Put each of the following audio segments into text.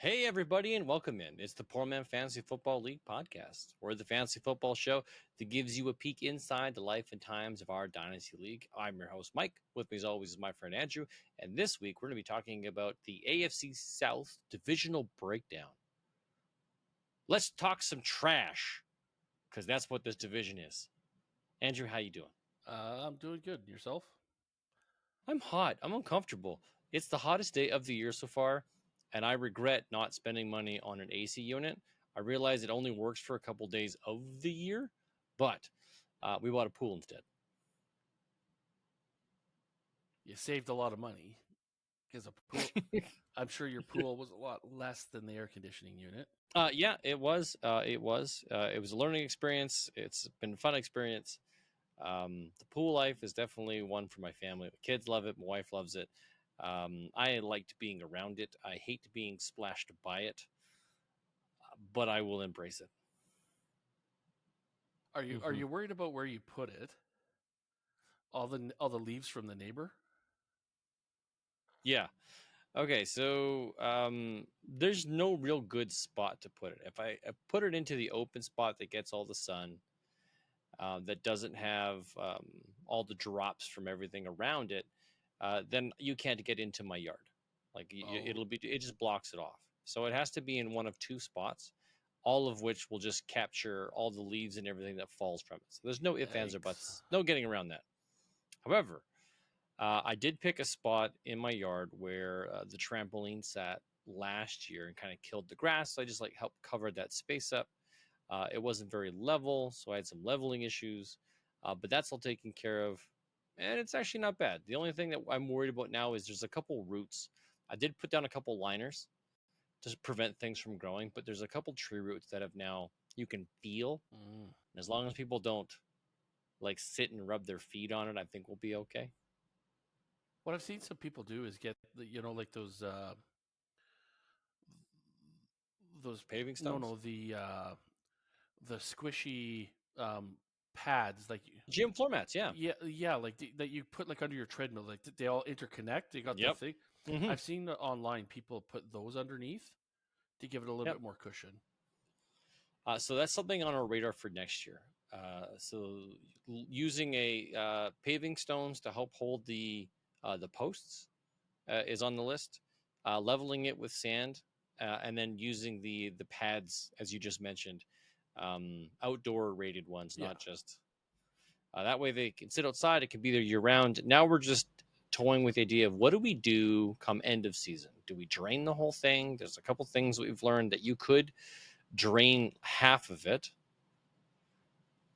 Hey, everybody, and welcome in. It's the Poor Man Fantasy Football League podcast. We're the fantasy football show that gives you a peek inside the life and times of our Dynasty League. I'm your host, Mike. With me, as always, is my friend Andrew. And this week, we're going to be talking about the AFC South Divisional Breakdown. Let's talk some trash, because that's what this division is. Andrew, how you doing? I'm doing good. Yourself? I'm hot. I'm uncomfortable. It's the hottest day of the year so far, and I regret not spending money on an AC unit. I realize it only works for a couple days of the year, but we bought a pool instead. You saved a lot of money because a pool. I'm sure your pool was a lot less than the air conditioning unit. Yeah, it was. It was a learning experience. It's been a fun experience. The pool life is definitely one for my family. The kids love it. My wife loves it. I liked being around it. I hate being splashed by it, but I will embrace it. Are you worried about where you put it? All the leaves from the neighbor? Yeah. Okay, so there's no real good spot to put it. If I put it into the open spot that gets all the sun, that doesn't have all the drops from everything around it, then you can't get into my yard. Like it just blocks it off. So it has to be in one of two spots, all of which will just capture all the leaves and everything that falls from it. So there's no ifs, ands, or buts. No getting around that. However, I did pick a spot in my yard where the trampoline sat last year and kind of killed the grass. So I just helped cover that space up. It wasn't very level, so I had some leveling issues, but that's all taken care of, and it's actually not bad. The only thing that I'm worried about now is there's a couple roots. I did put down a couple liners to prevent things from growing, but there's a couple tree roots that have now you can feel. And as long as people don't sit and rub their feet on it, I think we'll be okay. What I've seen some people do is get those Paving stones, the squishy pads gym floor mats, yeah. that you put under your treadmill, they all interconnect. They got the Yep. thing. Mm-hmm. I've seen online people put those underneath to give it a little bit more cushion. So that's something on our radar for next year. So using a paving stones to help hold the posts is on the list. Leveling it with sand, and then using the pads as you just mentioned, outdoor rated ones, not just that way they can sit outside. It can be there year round. Now we're just toying with the idea of what do we do come end of season? Do we drain the whole thing? There's a couple things we've learned that you could drain half of it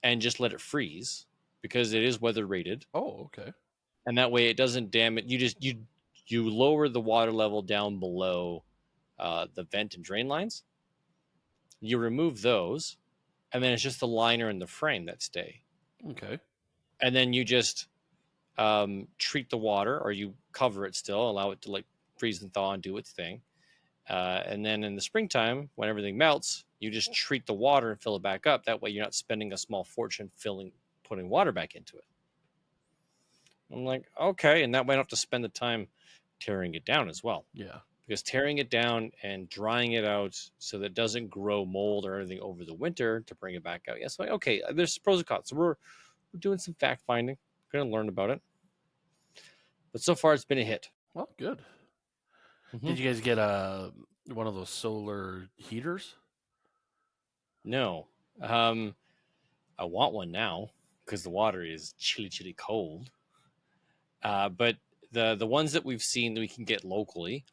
and just let it freeze because it is weather rated. Oh, okay. And that way it doesn't damage. You lower the water level down below the vent and drain lines. You remove those, and then it's just the liner and the frame that stay. Okay. And then you just treat the water, or you cover it still, allow it to freeze and thaw and do its thing. And then in the springtime, when everything melts, you just treat the water and fill it back up. That way you're not spending a small fortune putting water back into it. I'm like, okay. And that way I don't have to spend the time tearing it down as well. Yeah. Because tearing it down and drying it out so that it doesn't grow mold or anything over the winter to bring it back out. Yes, okay, there's pros and cons. So we're doing some fact finding. We're going to learn about it. But so far, it's been a hit. Well, good. Mm-hmm. Did you guys get one of those solar heaters? No. I want one now because the water is chilly cold. But the ones that we've seen that we can get locally,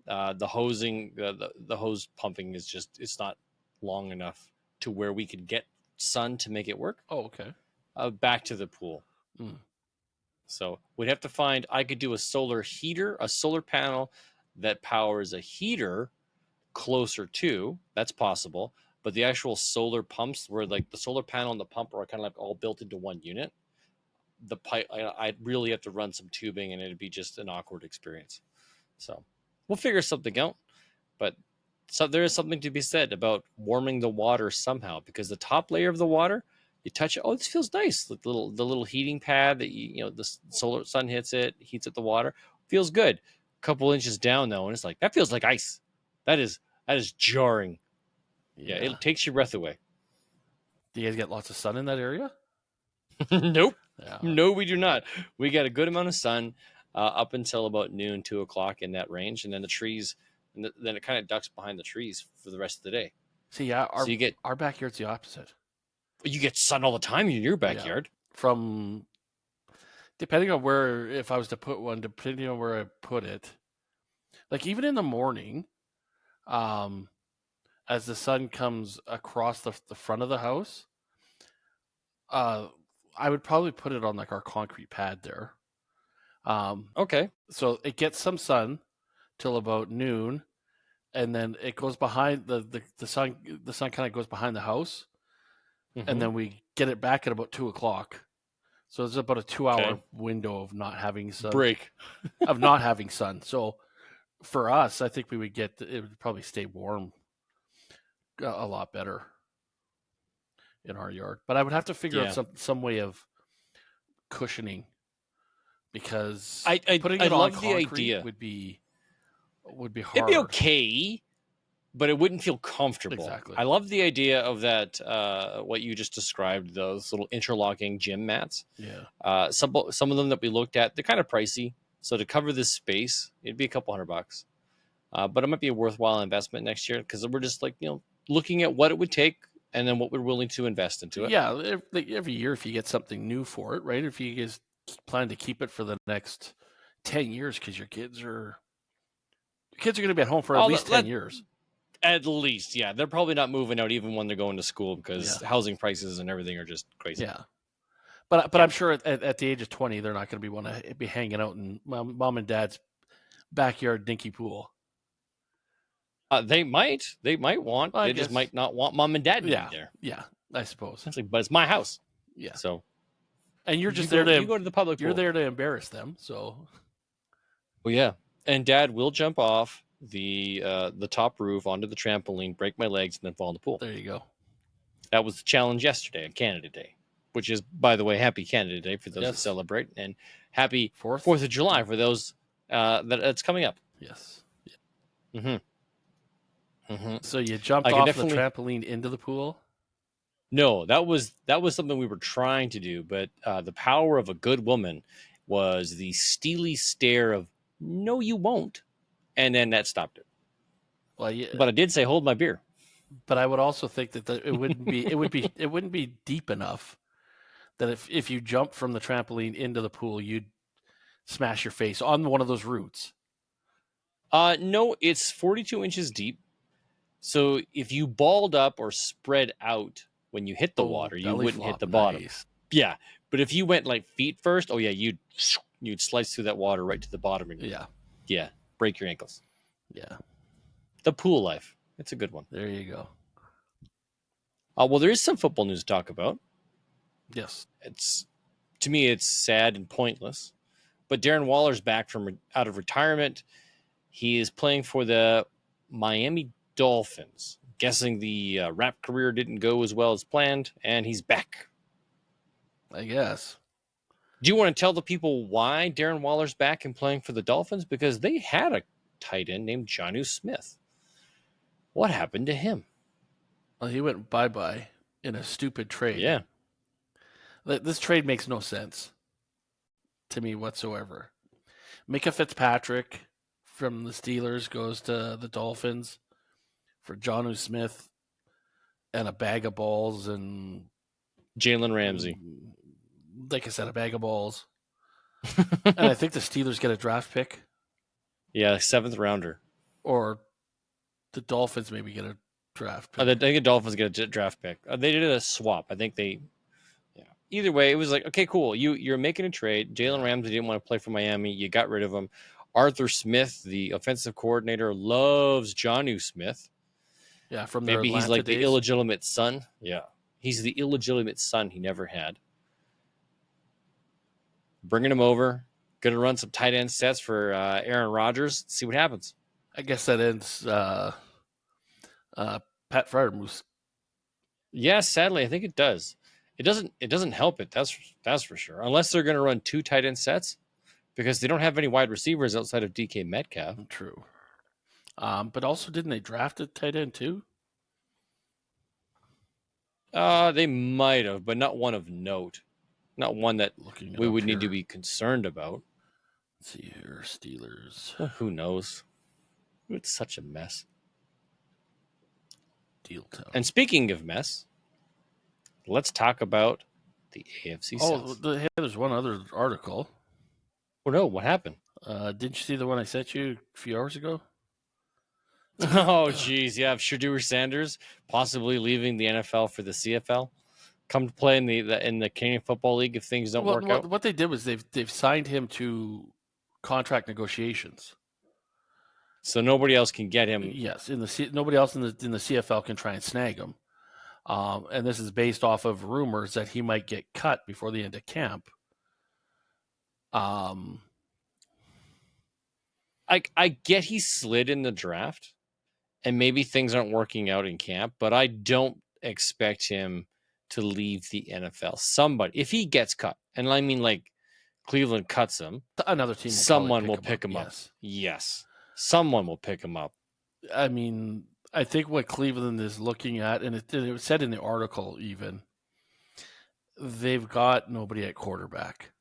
the hosing, the hose pumping is just, it's not long enough to where we could get sun to make it work. Oh, okay. Back to the pool. So we'd have to find, I could do a solar heater, a solar panel that powers a heater closer to, that's possible. But the actual solar pumps where the solar panel and the pump are kind of all built into one unit. The pipe, I'd really have to run some tubing and it'd be just an awkward experience. So we'll figure something out. But so there is something to be said about warming the water somehow, because the top layer of the water, you touch it, oh, this feels nice. The little heating pad that the solar sun hits it, heats up the water, feels good. A couple inches down though, and it's like that feels like ice. That is That is jarring. Yeah, it takes your breath away. Do you guys get lots of sun in that area? Nope. Yeah. No, we do not. We got a good amount of sun up until about noon, 2 o'clock in that range, and then the trees, and then it kind of ducks behind the trees for the rest of the day. See, yeah, So our backyard's the opposite. you get sun all the time in your backyard. Yeah. From depending on where, if I was to put one, depending on where I put it, like even in the morning, as the sun comes across the front of the house, I would probably put it on like our concrete pad there. Okay. So it gets some sun till about noon, and then it goes behind the sun. The sun kind of goes behind the house, and then we get it back at about 2 o'clock. So it's about a 2-hour window of not having sun. Break. Of not having sun. So for us, I think we would get it would probably stay warm a lot better in our yard. But I would have to figure out some way of cushioning, because putting it on concrete would be hard. It'd be okay, but it wouldn't feel comfortable. Exactly. I love the idea of that, what you just described, those little interlocking gym mats. Yeah. Some of them that we looked at, they're kind of pricey. So to cover this space, it'd be a couple $100. But it might be a worthwhile investment next year, because we're just looking at what it would take and then what we're willing to invest into it. Yeah, every year if you get something new for it, right? If you guys plan to keep it for the next 10 years, because your kids are going to be at home for at least 10 years. At least, yeah. They're probably not moving out even when they're going to school, because housing prices and everything are just crazy. Yeah. But I'm sure at the age of 20, they're not going to want to be hanging out in mom and dad's backyard dinky pool. They might want. They just might not want mom and dad to be there. Yeah, I suppose. But it's my house. Yeah. So, and you're just there to go to the public pool. You're there to embarrass them. So. Well, yeah, and Dad will jump off the top roof onto the trampoline, break my legs, and then fall in the pool. There you go. That was the challenge yesterday on Canada Day, which is, by the way, happy Canada Day for those that celebrate, and happy 4th of July for those that's coming up. Yes. Yeah. Mm-hmm. So you jumped off the trampoline into the pool? No, that was something we were trying to do, but the power of a good woman was the steely stare of "No, you won't," and then that stopped it. Well, yeah, but I did say, "Hold my beer." But I would also think that it wouldn't be deep enough that if you jumped from the trampoline into the pool, you'd smash your face on one of those roots. No, it's 42 inches deep. So if you balled up or spread out when you hit the water, you wouldn't hit the bottom. Nice. Yeah, but if you went like feet first, oh yeah, you'd slice through that water right to the bottom. And yeah, break your ankles. Yeah, the pool life. It's a good one. There you go. Well, there is some football news to talk about. Yes, to me, it's sad and pointless. But Darren Waller's back from out of retirement. He is playing for the Miami Dolphins. Guessing the rap career didn't go as well as planned, and he's back. I guess. Do you want to tell the people why Darren Waller's back and playing for the Dolphins? Because they had a tight end named Jonnu Smith. What happened to him? Well, he went bye-bye in a stupid trade. Yeah. This trade makes no sense to me whatsoever. Micah Fitzpatrick from the Steelers goes to the Dolphins for Jonnu Smith and a bag of balls and Jalen Ramsey. Like I said, a bag of balls. And I think the Steelers get a draft pick. Yeah, 7th rounder. Or the Dolphins maybe get a draft pick. I think the Dolphins get a draft pick. They did a swap. I think they... Yeah. Either way, it was like, okay, cool. You're making a trade. Jalen Ramsey didn't want to play for Miami. You got rid of him. Arthur Smith, the offensive coordinator, loves Jonnu Smith. Yeah, from maybe he's like days. The illegitimate son. Yeah, he's the illegitimate son he never had. Bringing him over, gonna run some tight end sets for Aaron Rodgers. See what happens. I guess that ends Pat Freiermuth. Yeah, sadly, I think it does. It doesn't help it. That's for sure. Unless they're gonna run 2 tight end sets, because they don't have any wide receivers outside of DK Metcalf. True. But also, didn't they draft a tight end too? They might have, but not one of note. Not one that we would need to be concerned about. Let's see here, Steelers. Who knows? It's such a mess. Deal town. And speaking of mess, let's talk about the AFC South. There's one other article. Oh no, what happened? Didn't you see the one I sent you a few hours ago? Oh, geez, yeah, Shedeur Sanders possibly leaving the NFL for the CFL. Come to play in the Canadian Football League if things don't work out. What they did was they've signed him to contract negotiations, so nobody else can get him. Yes, nobody else in the CFL can try and snag him, and this is based off of rumors that he might get cut before the end of camp. I get he slid in the draft, and maybe things aren't working out in camp, but I don't expect him to leave the NFL. Somebody, if he gets cut, and I mean like Cleveland cuts him, another team, someone will pick him up. Yes, someone will pick him up. I mean, I think what Cleveland is looking at, and it was said in the article even, they've got nobody at quarterback.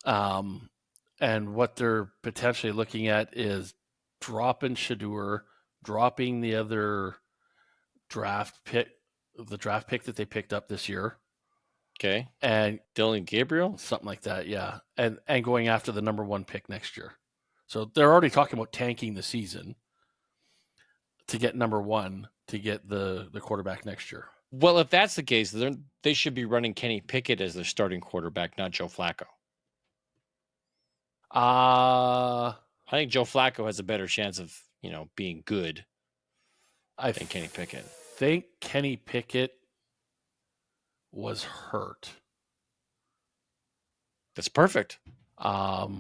And what they're potentially looking at is dropping Shedeur, dropping the other draft pick that they picked up this year. Okay. And Dylan Gabriel? Something like that, yeah. And going after the number 1 pick next year. So they're already talking about tanking the season to get number 1 to get the quarterback next year. Well, if that's the case, they should be running Kenny Pickett as their starting quarterback, not Joe Flacco. I think Joe Flacco has a better chance of, being good than Kenny Pickett. I think Kenny Pickett was hurt. That's perfect. Or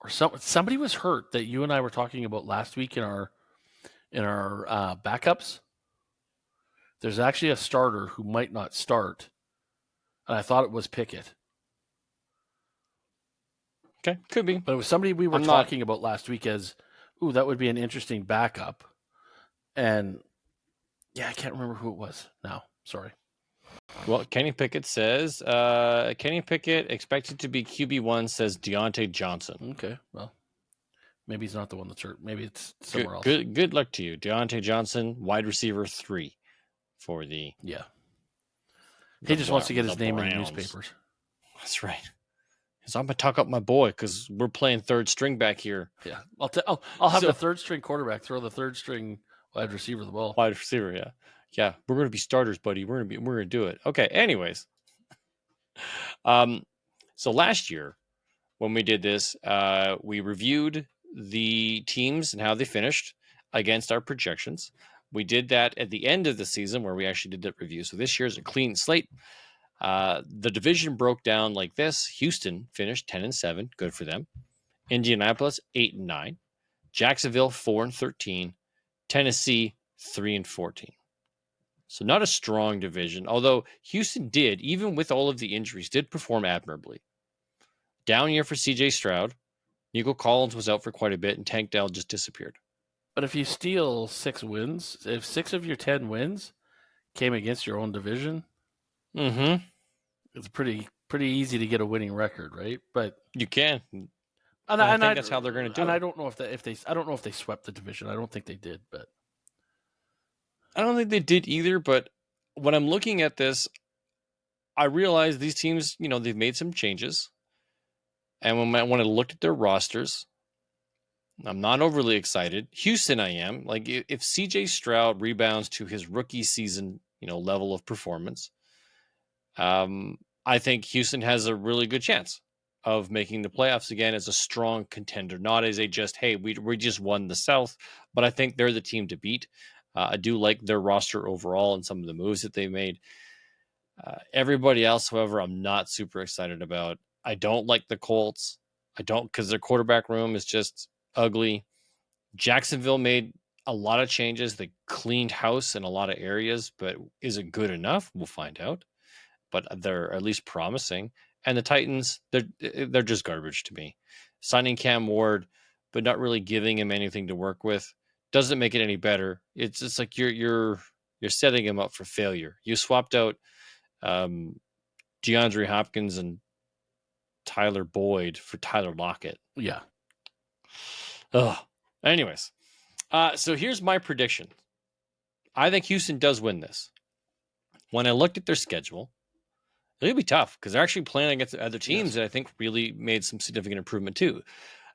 somebody was hurt that you and I were talking about last week in our backups. There's actually a starter who might not start, and I thought it was Pickett. Okay, could be. But it was somebody we were talking about last week as, that would be an interesting backup. And, I can't remember who it was now. Sorry. Well, Kenny Pickett says, Kenny Pickett expected to be QB1, says Deontay Johnson. Okay, well, maybe he's not the one that's hurt. Maybe it's somewhere else. Good luck to you. Deontay Johnson, wide receiver 3 for the... Yeah. He just wants to get his name in the newspapers. That's right. So I'm going to talk up my boy because we're playing third string back here. Yeah. I'll have the third string quarterback throw the third string wide receiver the ball. Wide receiver, yeah. Yeah, we're going to be starters, buddy. We're going to do it. Okay, anyways. So last year when we did this, we reviewed the teams and how they finished against our projections. We did that at the end of the season where we actually did that review. So this year's a clean slate. The division broke down like this. Houston finished 10-7, good for them. Indianapolis 8-9, Jacksonville 4-13, Tennessee 3-14. So not a strong division, although Houston did, even with all of the injuries, did perform admirably. Down year for CJ Stroud. Nico Collins was out for quite a bit, and Tank Dell just disappeared. But if you steal 6 wins, if 6 of your 10 wins came against your own division, it's pretty easy to get a winning record, right? But you can, and I think that's how they're going to do it. And I don't know I don't know if they swept the division. I don't think they did, but I don't think they did either. But when I'm looking at this, I realize these teams, they've made some changes, and when I looked at their rosters, I'm not overly excited. Houston, I am. Like if CJ Stroud rebounds to his rookie season, level of performance. I think Houston has a really good chance of making the playoffs again as a strong contender, not as a just, hey, we just won the South, but I think they're the team to beat. I do like their roster overall and some of the moves that they made. Everybody else, however, I'm not super excited about. I don't like the Colts. I don't, because their quarterback room is just ugly. Jacksonville made a lot of changes. They cleaned house in a lot of areas, but is it good enough? We'll find out. But they're at least promising. And the Titans, they're just garbage to me. Signing Cam Ward, but not really giving him anything to work with doesn't make it any better. It's just like you're setting him up for failure. You swapped out DeAndre Hopkins and Tyler Boyd for Tyler Lockett. Yeah. Ugh. Anyways, so here's my prediction. I think Houston does win this. When I looked at their schedule, it'll be tough because they're actually playing against other teams that I think really made some significant improvement too.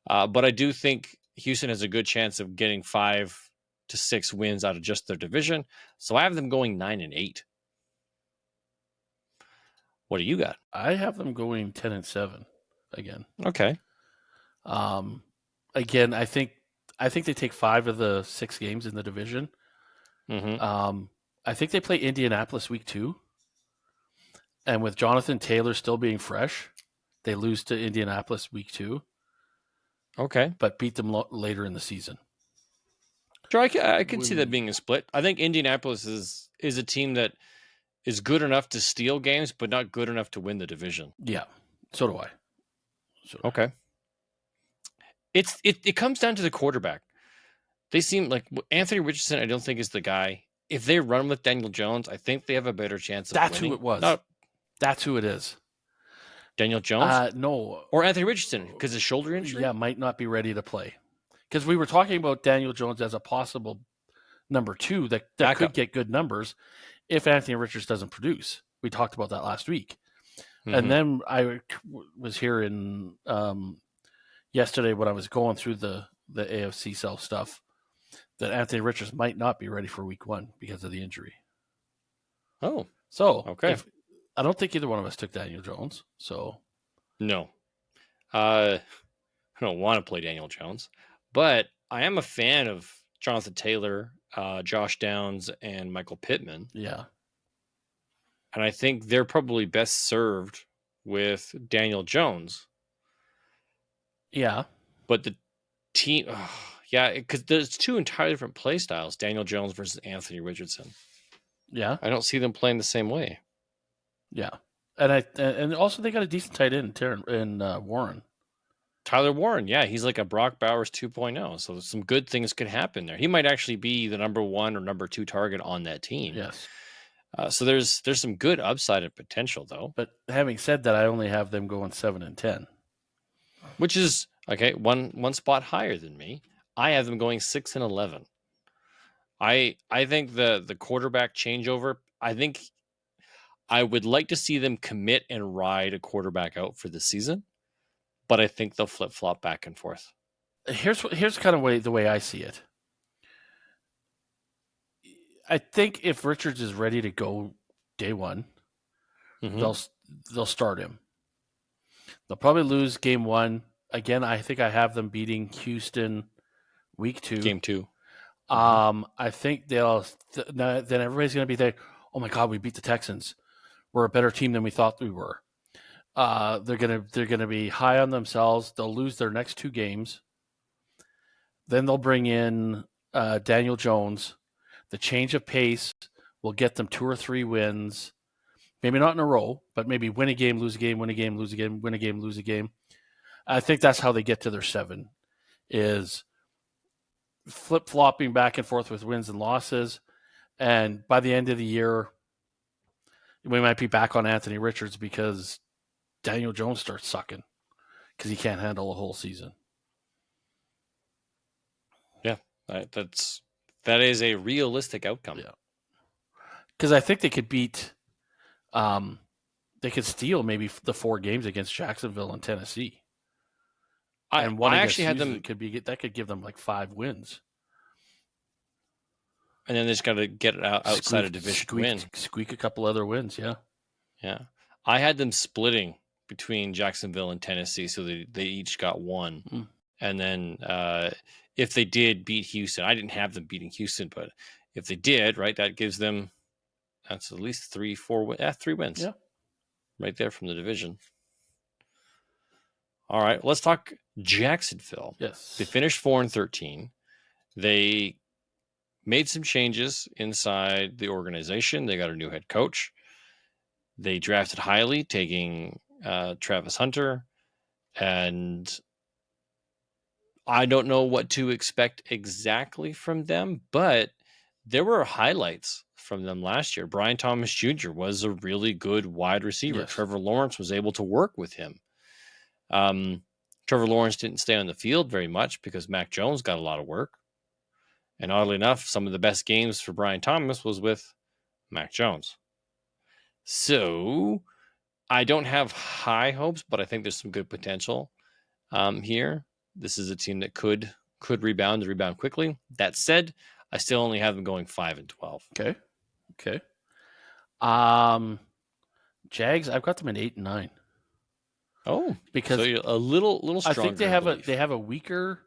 But I do think Houston has a good chance of getting 5 to 6 wins out of just their division. So I have them going 9-8. What do you got? I have them going 10-7 again. Okay. Again, I think they take 5 of the 6 games in the division. Mm-hmm. I think they play Indianapolis week 2. And with Jonathan Taylor still being fresh, they lose to Indianapolis week 2. Okay. But beat them later in the season. Sure, I can see that being a split. I think Indianapolis is a team that is good enough to steal games, but not good enough to win the division. Yeah, so do I. Okay. It comes down to the quarterback. They seem like Anthony Richardson, I don't think is the guy. If they run with Daniel Jones, I think they have a better chance of winning. That's who it was. That's who it is. Daniel Jones? No. Or Anthony Richardson, because his shoulder injury? Yeah, might not be ready to play. Because we were talking about Daniel Jones as a possible number 2 that could get good numbers if Anthony Richards doesn't produce. We talked about that last week. Mm-hmm. And then I was hearing yesterday when I was going through the AFC South stuff that Anthony Richards might not be ready for week 1 because of the injury. Oh. So, okay. I don't think either one of us took Daniel Jones. So, no. I don't want to play Daniel Jones, but I am a fan of Jonathan Taylor, Josh Downs, and Michael Pittman. Yeah. And I think they're probably best served with Daniel Jones. Yeah. But the team, because there's 2 entirely different play styles, Daniel Jones versus Anthony Richardson. Yeah. I don't see them playing the same way. Yeah. And also they got a decent tight end in Warren. Tyler Warren, yeah, he's like a Brock Bowers 2.0. So some good things could happen there. He might actually be the number 1 or number 2 target on that team. Yes. So there's some good upside and potential though. But having said that, I only have them going 7-10, which is okay. One spot higher than me. I have them going 6-11. I think the quarterback changeover. I think I would like to see them commit and ride a quarterback out for the season. But I think they'll flip-flop back and forth. Here's kind of the way I see it. I think if Richards is ready to go day 1, they'll start him. They'll probably lose game 1. Again, I think I have them beating Houston week 2. Game 2. I think then everybody's going to be there. Oh my God, we beat the Texans. We're a better team than we thought we were. They're gonna be high on themselves. They'll lose their next 2 games. Then they'll bring in Daniel Jones. The change of pace will get them 2 or 3 wins. Maybe not in a row, but maybe win a game, lose a game, win a game, lose a game, win a game, lose a game. I think that's how they get to their 7, is flip-flopping back and forth with wins and losses. And by the end of the year, we might be back on Anthony Richards because Daniel Jones starts sucking because he can't handle a whole season. Yeah, that is a realistic outcome. Yeah, because I think they could beat, they could steal maybe the 4 games against Jacksonville and Tennessee. I actually had them. That could give them like 5 wins. And then they just got to get it outside of division win. Squeak a couple other wins, yeah. Yeah. I had them splitting between Jacksonville and Tennessee, so they each got 1. Mm. And then if they did beat Houston, I didn't have them beating Houston, but if they did, right, that gives them, that's at least 3 wins. Yeah. Right there from the division. All right, let's talk Jacksonville. Yes. They finished 4-13. They made some changes inside the organization. They got a new head coach. They drafted highly, taking Travis Hunter. And I don't know what to expect exactly from them, but there were highlights from them last year. Brian Thomas Jr. was a really good wide receiver. Yes. Trevor Lawrence was able to work with him. Trevor Lawrence didn't stay on the field very much because Mac Jones got a lot of work. And oddly enough, some of the best games for Brian Thomas was with Mac Jones. So I don't have high hopes, but I think there's some good potential here. This is a team that could rebound quickly. That said, I still only have them going 5-12. Okay. Jags, I've got them at 8-9. Oh, because so you're a little stronger. I think they have a weaker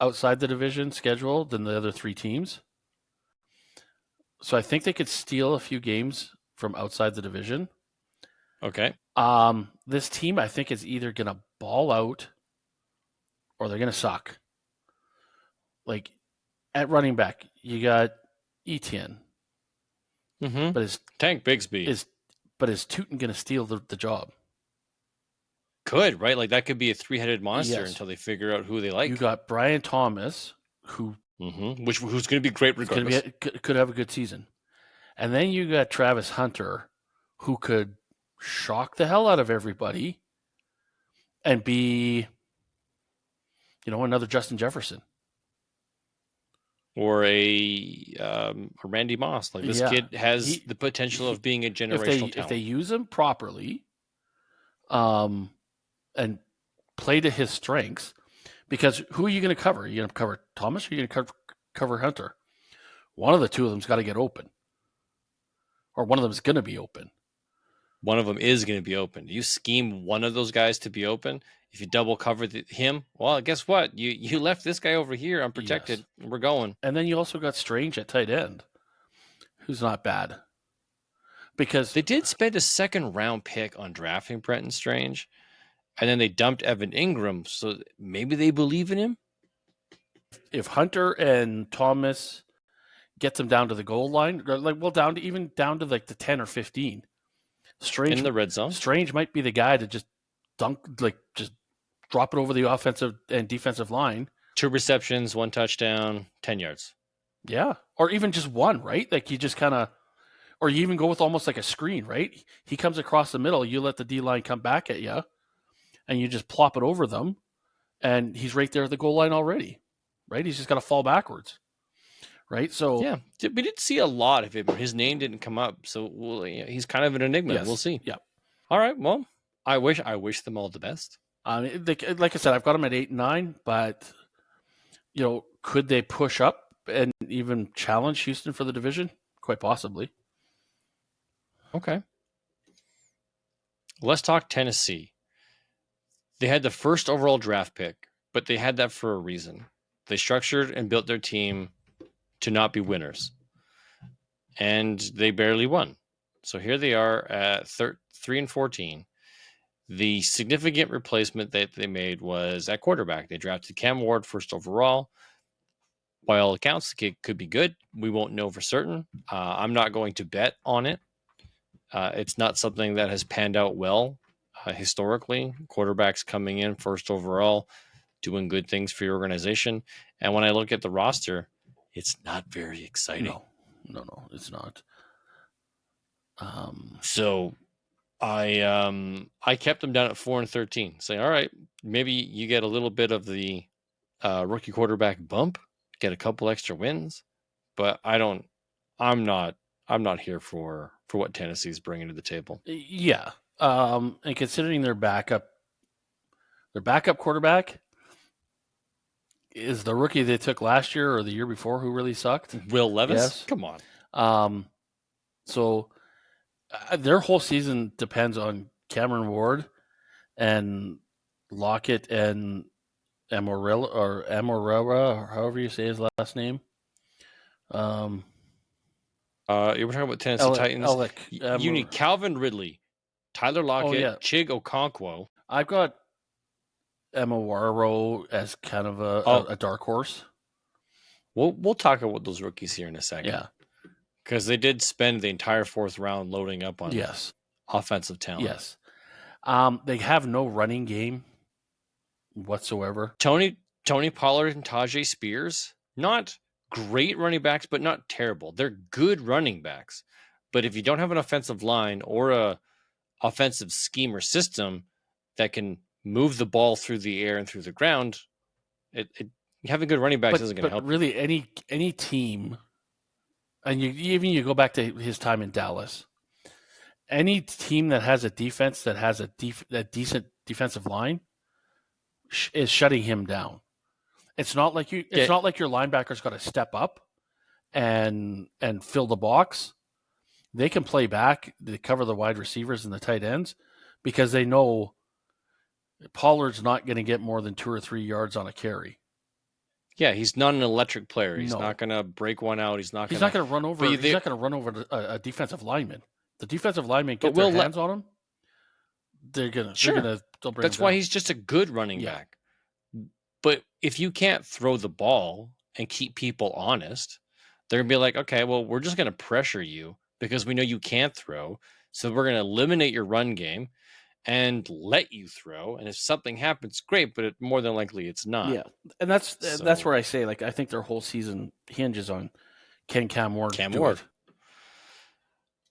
outside the division schedule than the other three teams. So I think they could steal a few games from outside the division. Okay. This team, I think, is either going to ball out or they're going to suck. Like, at running back, you got Etienne. Mm-hmm. But is Tank Bigsby. Is Tootin going to steal the job? Could, right? Like, that could be a three-headed monster until they figure out who they like. You got Brian Thomas, who's going to be great regardless. Could have a good season. And then you got Travis Hunter, who could shock the hell out of everybody and be, another Justin Jefferson. Or a Randy Moss. Like, this kid has the potential of being a generational talent. If they use him properly, and play to his strengths, because who are you going to cover? Are you going to cover Thomas or are you going to cover Hunter? One of the two of them's got to get open. Or one of them is going to be open. One of them is going to be open. You scheme one of those guys to be open. If you double cover him, well, guess what? You left this guy over here unprotected. Yes. We're going. And then you also got Strange at tight end, who's not bad. Because they did spend a second-round pick on drafting Brenton Strange, and then they dumped Evan Ingram, so maybe they believe in him? If Hunter and Thomas gets them down to the goal line, down to like the 10 or 15. Strange in the red zone. Strange might be the guy to just just drop it over the offensive and defensive line. 2 receptions, 1 touchdown, 10 yards. Yeah. Or even just one, right? Like you just kind of, or you even go with almost like a screen, right? He comes across the middle, you let the D-line come back at you, and you just plop it over them, and he's right there at the goal line already, right? He's just got to fall backwards, right? So yeah, we didn't see a lot of him. His name didn't come up, so he's kind of an enigma. Yes. We'll see. Yeah. All right. Well, I wish them all the best. Like I said, I've got them at 8-9, but could they push up and even challenge Houston for the division? Quite possibly. Okay. Let's talk Tennessee. They had the first overall draft pick, but they had that for a reason. They structured and built their team to not be winners. And they barely won. So here they are at 3-14. The significant replacement that they made was at quarterback. They drafted Cam Ward first overall. By all accounts, the kid could be good. We won't know for certain. I'm not going to bet on it. It's not something that has panned out well historically. Quarterbacks coming in first overall, doing good things for your organization. And when I look at the roster, it's not very exciting. No, it's not. So I kept them down at 4-13, saying, all right, maybe you get a little bit of the rookie quarterback bump, get a couple extra wins, but I'm not here for what Tennessee's bringing to the table. Yeah. And considering their backup quarterback is the rookie they took last year or the year before who really sucked. Will Levis? Yes. Come on. So their whole season depends on Cameron Ward and Lockett and Amorella, or however you say his last name. You were talking about Tennessee Titans. You need Calvin Ridley, Tyler Lockett, Chig Okonkwo. I've got Amorello as kind of a dark horse. We'll talk about those rookies here in a second. Yeah. Because they did spend the entire 4th round loading up on offensive talent. Yes. They have no running game whatsoever. Tony Tony Pollard and Tajay Spears, not great running backs, but not terrible. They're good running backs. But if you don't have an offensive line or a offensive scheme or system that can move the ball through the air and through the ground, having good running backs isn't going to help. But really, any team, and you go back to his time in Dallas, any team that has a defense that has a decent defensive line is shutting him down. It's not like It's not like your linebacker's got to step up and fill the box. They can play back. They cover the wide receivers and the tight ends because they know Pollard's not going to get more than 2 or 3 yards on a carry. Yeah, he's not an electric player. He's not going to break one out. He's not going to run over. He's not going to run over a defensive lineman. The defensive lineman get their hands on him. They're going to. Sure. That's why he's just a good running back. But if you can't throw the ball and keep people honest, they're going to be like, okay, well, we're just going to pressure you because we know you can't throw. So we're going to eliminate your run game and let you throw. And if something happens, great, but more than likely it's not. Yeah. And that's where I say, like, I think their whole season hinges on can Cam Ward do it.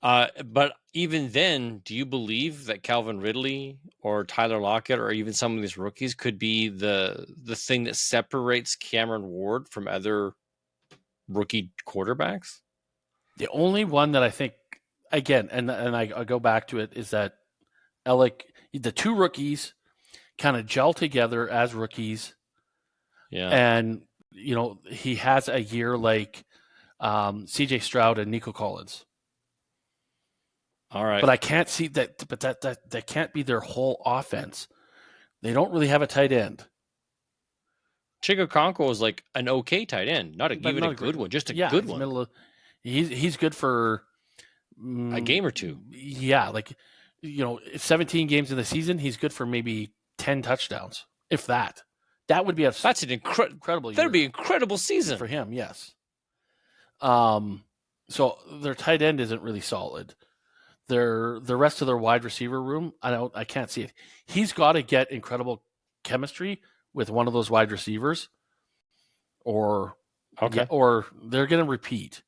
But even then, do you believe that Calvin Ridley or Tyler Lockett or even some of these rookies could be the thing that separates Cameron Ward from other rookie quarterbacks? The only one that I think, again, and I go back to it, is that the two rookies kind of gel together as rookies. Yeah. And, he has a year like CJ Stroud and Nico Collins. All right. But I can't see that, but that can't be their whole offense. They don't really have a tight end. Chico Conco is like an okay tight end, not a good one, just a good one. He's good for a game or two. Yeah, 17 games in the season, he's good for maybe 10 touchdowns, if that. That would be that's an incredible year. That would be an incredible season for him. Yes. So their tight end isn't really solid. The rest of their wide receiver room, I can't see it. He's got to get incredible chemistry with one of those wide receivers, or they're going to repeat.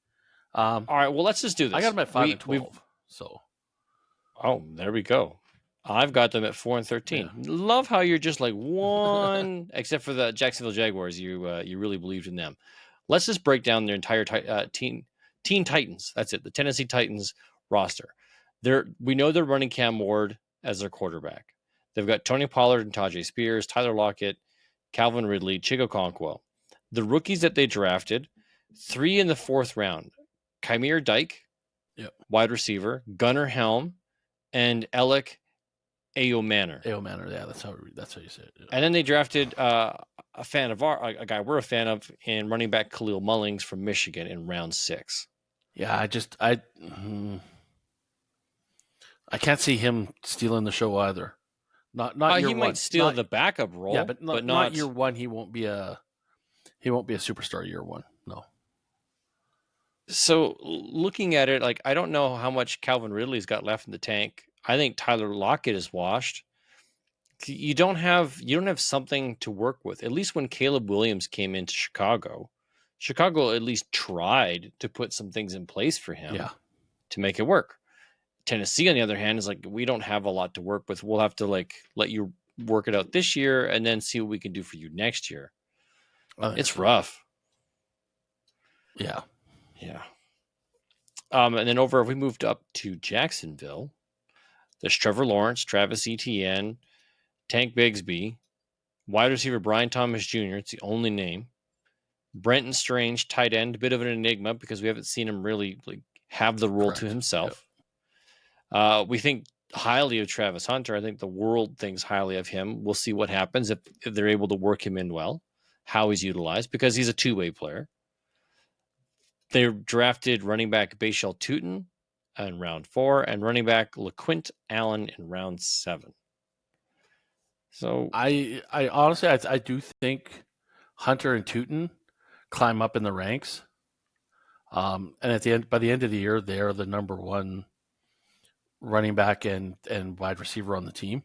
All right, well, let's just do this. I got them at 5-12. There we go. I've got them at 4-13. Yeah. Love how you're just like one, except for the Jacksonville Jaguars. You really believed in them. Let's just break down their entire Teen Titans. That's it. The Tennessee Titans roster. We know they're running Cam Ward as their quarterback. They've got Tony Pollard and Tajay Spears, Tyler Lockett, Calvin Ridley, Chico Conquo. The rookies that they drafted, 3 in the 4th round. Kymir Dyke, wide receiver, Gunnar Helm, and Alec Ayomanor. Yeah, that's how you say it. Yeah. And then they drafted a guy we're a fan of in running back Khalil Mullings from Michigan in round 6. Yeah, I can't see him stealing the show either. Not year he one. Might steal the backup role. Yeah, but not year one. He won't be a superstar year one. No. So looking at it, I don't know how much Calvin Ridley's got left in the tank. I think Tyler Lockett is washed. You don't have something to work with. At least when Caleb Williams came into Chicago at least tried to put some things in place for him to make it work. Tennessee, on the other hand, is like, we don't have a lot to work with. We'll have to let you work it out this year and then see what we can do for you next year. It's rough. Yeah. Yeah. And then if we moved up to Jacksonville, there's Trevor Lawrence, Travis Etienne, Tank Bigsby, wide receiver Brian Thomas Jr. It's the only name. Brenton Strange, tight end, a bit of an enigma because we haven't seen him really have the role to himself. Yep. We think highly of Travis Hunter. I think the world thinks highly of him. We'll see what happens if they're able to work him in well, how he's utilized, because he's a two-way player. They drafted running back Bashal Tutin in round 4 and running back LaQuint Allen in round 7. So I honestly, I do think Hunter and Tutin climb up in the ranks. And by the end of the year, they're the number 1 running back and wide receiver on the team.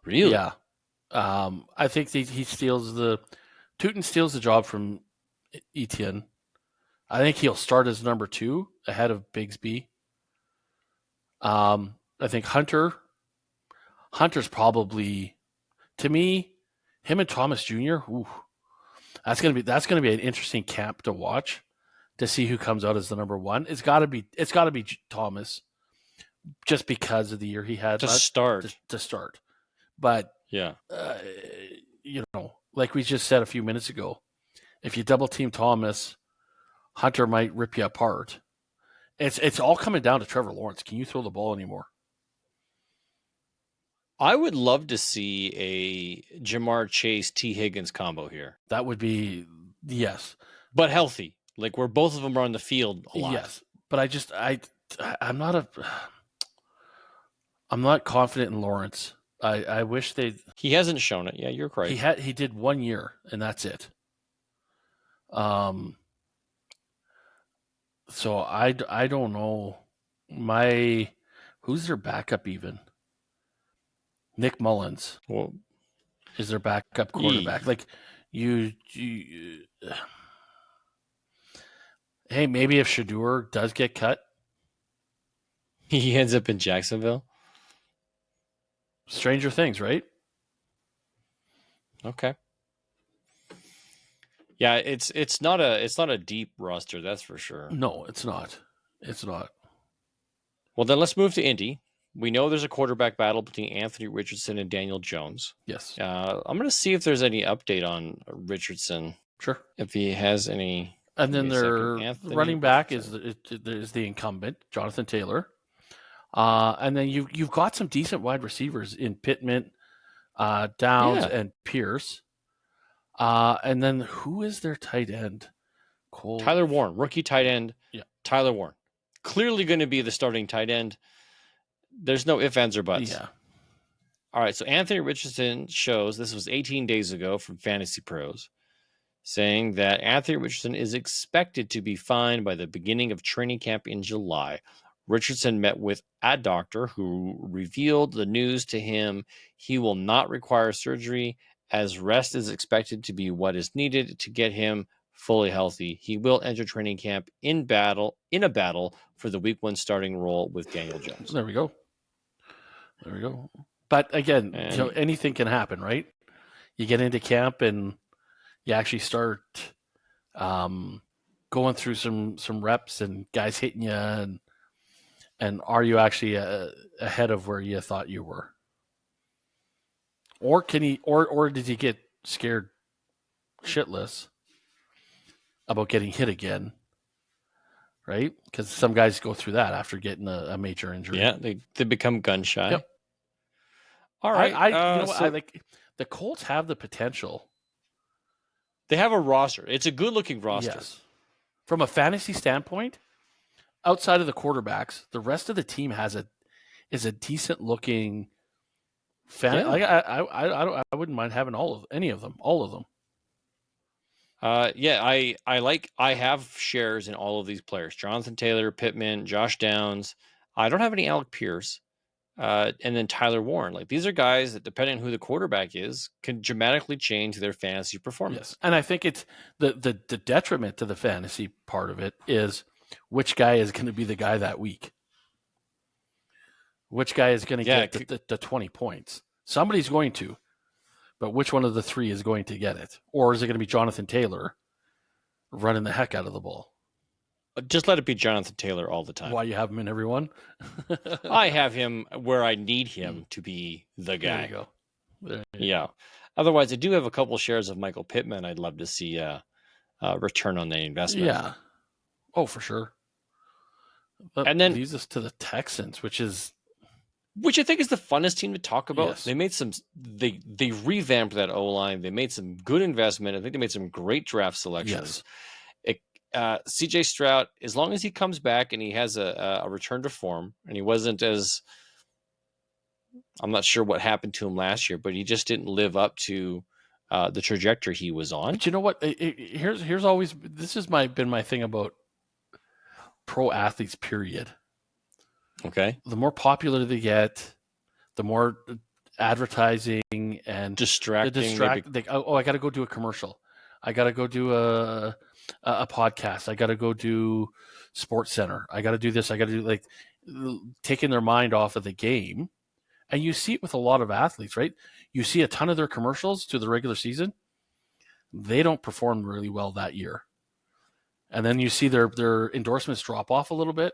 Really? Yeah. I think Tootin steals the job from Etienne. I think he'll start as number 2 ahead of Bigsby. I think Hunter's probably, to me, him and Thomas Jr. Ooh, that's gonna be an interesting camp to watch to see who comes out as the number 1. It's got to be Thomas, just because of the year he had to start. But yeah, like we just said a few minutes ago, if you double team Thomas, Hunter might rip you apart. It's all coming down to Trevor Lawrence. Can you throw the ball anymore? I would love to see a Jamar Chase T Higgins combo here. That would be, yes, but healthy, like where both of them are on the field a lot. Yes, but I'm not confident in Lawrence. I wish he hasn't shown it. Yeah, you're correct. He did 1 year and that's it. So I don't know. Who's their backup even? Nick Mullins is their backup quarterback. Like you hey, maybe if Shedeur does get cut, he ends up in Jacksonville. Stranger things, right? Okay. Yeah, it's not a deep roster, that's for sure. No, it's not. It's not. Well, then let's move to Indy. We know there's a quarterback battle between Anthony Richardson and Daniel Jones. Yes. I'm going to see if there's any update on Richardson. Sure. If he has any. And then their running back is the incumbent, Jonathan Taylor. And then you've got some decent wide receivers in Pittman, Downs, and Pierce. And then who is their tight end? Tyler Warren, rookie tight end. Yeah. Tyler Warren. Clearly going to be the starting tight end. There's no ifs, ands, or buts. Yeah. All right, so Anthony Richardson shows, this was 18 days ago from Fantasy Pros, saying that Anthony Richardson is expected to be fine by the beginning of training camp in July. Richardson met with a doctor who revealed the news to him. He will not require surgery, as rest is expected to be what is needed to get him fully healthy. He will enter training camp in a battle for the week 1 starting role with Daniel Jones. There we go. But again, anything can happen, right? You get into camp and you actually start going through some reps and guys hitting you, and are you actually ahead of where you thought you were? Or did he get scared shitless about getting hit again? Right? Because some guys go through that after getting a major injury. Yeah, they become gun shy. Yep. All right. I like the Colts have the potential. They have a roster. It's a good-looking roster. Yes. From a fantasy standpoint, outside of the quarterbacks, the rest of the team is a decent-looking fan. Yeah. I wouldn't mind having any of them. I have shares in all of these players: Jonathan Taylor, Pittman, Josh Downs. I don't have any Alec Pierce, and then Tyler Warren. Like, these are guys that, depending on who the quarterback is, can dramatically change their fantasy performance. Yes. And I think it's the detriment to the fantasy part of it is which guy is going to be the guy that week. Which guy is going to get the 20 points? Somebody's going to. But which one of the 3 is going to get it? Or is it going to be Jonathan Taylor running the heck out of the ball? Just let it be Jonathan Taylor all the time. Why you have him in every one? I have him where I need him to be the guy. There you go. Yeah. Otherwise, I do have a couple shares of Michael Pittman. I'd love to see a return on the investment. Yeah. Oh, for sure. But and then leads us to the Texans, which I think is the funnest team to talk about. Yes. They made they revamped that O-line. They made some good investment. I think they made some great draft selections. Yes. CJ Stroud, as long as he comes back and he has a return to form, and he wasn't as, I'm not sure what happened to him last year, but he just didn't live up to the trajectory he was on. But you know what? Here's always, this has been my thing about pro athletes, period. Okay. The more popular they get, the more advertising and distracting. I got to go do a commercial. I got to go do a podcast. I got to go do Sports Center. I got to do this. I got to do taking their mind off of the game. And you see it with a lot of athletes, right? You see a ton of their commercials to the regular season. They don't perform really well that year. And then you see their endorsements drop off a little bit,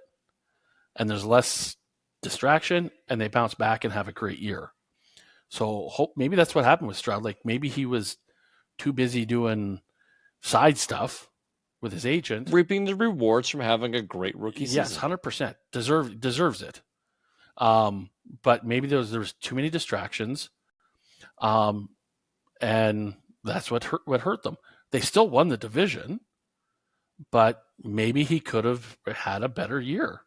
and there's less distraction, and they bounce back and have a great year. So maybe that's what happened with Stroud. Like maybe he was too busy doing side stuff with his agent, reaping the rewards from having a great rookie season. Yes, 100% deserves it. But maybe there was too many distractions, and that's what hurt them. They still won the division, but maybe he could have had a better year.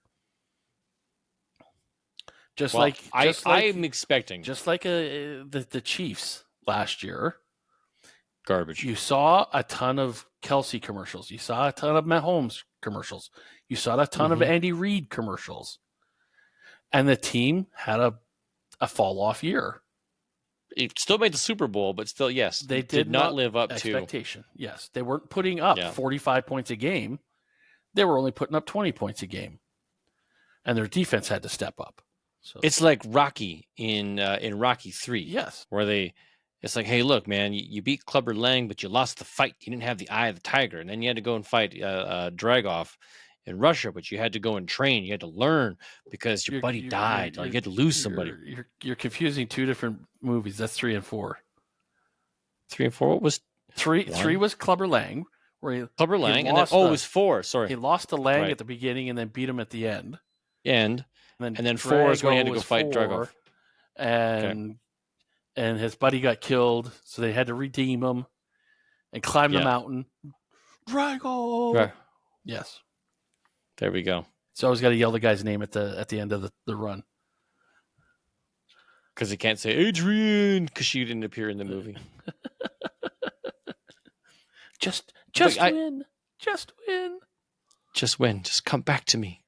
I'm expecting just like the Chiefs last year. Garbage. You saw a ton of Kelsey commercials. You saw a ton of Mahomes commercials. You saw a ton of Andy Reid commercials. And the team had a fall-off year. It still made the Super Bowl, but still, yes, they did not live up expectation. Yes, they weren't putting up 45 points a game. They were only putting up 20 points a game. And their defense had to step up. So it's like Rocky in Rocky 3. Yes. Where it's like, hey, look, man, you beat Clubber Lang, but you lost the fight. You didn't have the eye of the tiger. And then you had to go and fight Dragoff in Russia, but you had to go and train. You had to learn because your buddy died. You had to lose somebody. You're confusing two different movies. That's 3 and 4. 3 and 4? What was 3? 3 was Clubber Lang. Clubber Lang, and then it was 4. Sorry, he lost to Lang at the beginning and then beat him at the end. And then 4 is when he had to go fight Dragoff. And his buddy got killed, so they had to redeem him and climb the mountain. Drago. Right. Yes. There we go. So I always got to yell the guy's name at the end of the run. Because he can't say Adrian because she didn't appear in the movie. Just win. Just win. Just win. Just come back to me.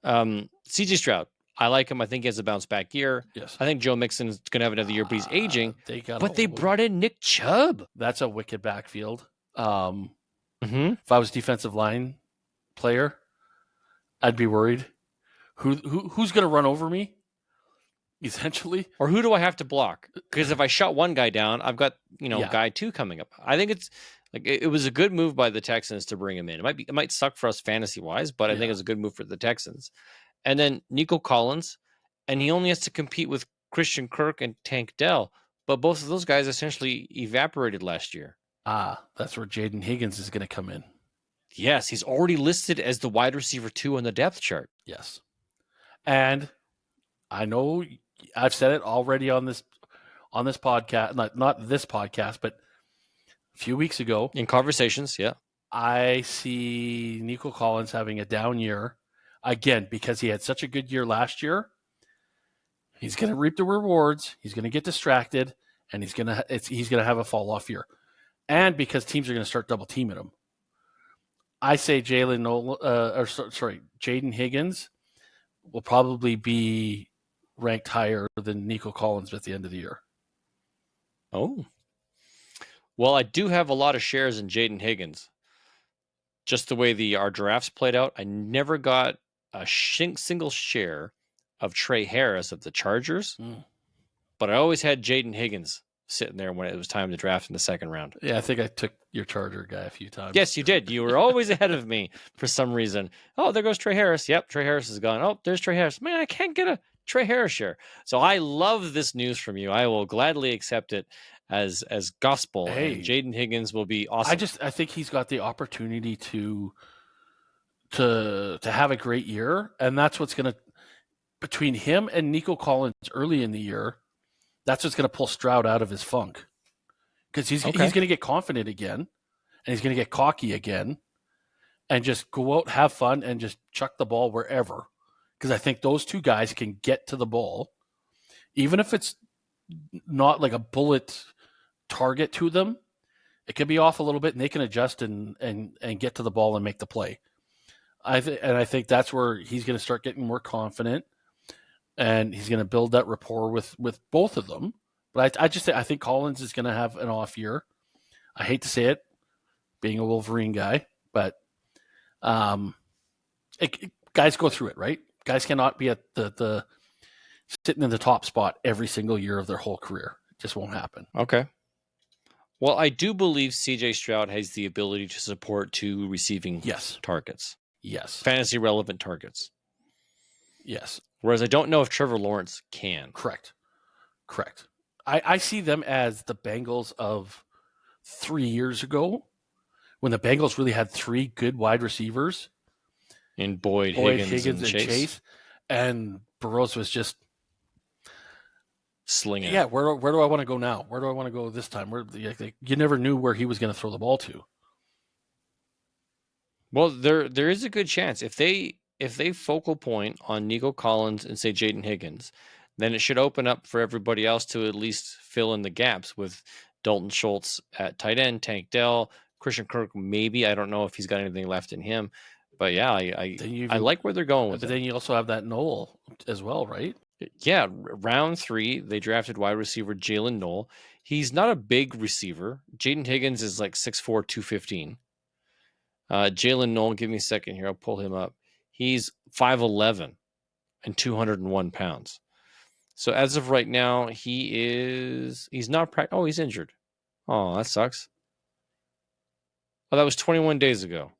CJ Stroud. I like him. I think he has a bounce back year. Yes. I think Joe Mixon is going to have another year, but he's aging. They brought in Nick Chubb. That's a wicked backfield. If I was defensive line player, I'd be worried. Who's going to run over me? Essentially, or who do I have to block? Because if I shut one guy down, I've got guy 2 coming up. I think it's like it was a good move by the Texans to bring him in. It might suck for us fantasy wise, but I think it's a good move for the Texans. And then Nico Collins, and he only has to compete with Christian Kirk and Tank Dell, but both of those guys essentially evaporated last year. That's where Jaden Higgins is going to come in. Yes, he's already listed as the wide receiver 2 on the depth chart. Yes, and I know I've said it already on this podcast, not this podcast, but a few weeks ago in conversations. Yeah, I see Nico Collins having a down year again because he had such a good year last year. He's going to reap the rewards. He's going to get distracted, and he's going to have a fall off year, and because teams are going to start double teaming him. I say Jaden Higgins will probably be ranked higher than Nico Collins at the end of the year. Oh. Well, I do have a lot of shares in Jaden Higgins. Just the way our drafts played out, I never got a single share of Trey Harris of the Chargers, but I always had Jaden Higgins sitting there when it was time to draft in the second round. Yeah, I think I took your Charger guy a few times. Yes, you did. You were always ahead of me for some reason. Oh, there goes Trey Harris. Yep, Trey Harris is gone. Oh, there's Trey Harris. Man, I can't get a Trey Harris share. So I love this news from you. I will gladly accept it as gospel. Hey, and Jaden Higgins will be awesome. I think he's got the opportunity to have a great year, and that's what's going to, between him and Nico Collins early in the year, that's what's going to pull Stroud out of his funk, because he's going to get confident again, and he's going to get cocky again, and just go out, have fun, and just chuck the ball wherever. Because I think those two guys can get to the ball, even if it's not like a bullet target to them. It could be off a little bit, and they can adjust and get to the ball and make the play. I think that's where he's going to start getting more confident. and he's going to build that rapport with both of them. But I think Collins is going to have an off year. I hate to say it, being a Wolverine guy, but guys go through it, right? Guys cannot be at the sitting in the top spot every single year of their whole career. It just won't happen. Okay. Well, I do believe CJ Stroud has the ability to support 2 receiving targets. Yes. Fantasy relevant targets. Yes. Whereas I don't know if Trevor Lawrence can. Correct. I see them as the Bengals of 3 years ago, when the Bengals really had 3 good wide receivers. In Boyd, Higgins, and Chase. And Burrows was just slinging. Yeah, where do I want to go now? Where do I want to go this time? You never knew where he was going to throw the ball to. Well, there is a good chance if they focal point on Nico Collins and say Jaden Higgins, then it should open up for everybody else to at least fill in the gaps with Dalton Schultz at tight end, Tank Dell, Christian Kirk. Maybe, I don't know if he's got anything left in him, but yeah, I like where they're going with it. But then you also have that Knoll as well, right? Yeah, round 3, they drafted wide receiver Jalen Knoll. He's not a big receiver. Jaden Higgins is like 6'4", 215. Jalen Knoll, give me a second here. I'll pull him up. He's 5'11" and 201 pounds. So as of right now, he's not he's injured. Oh, that sucks. Oh, that was 21 days ago.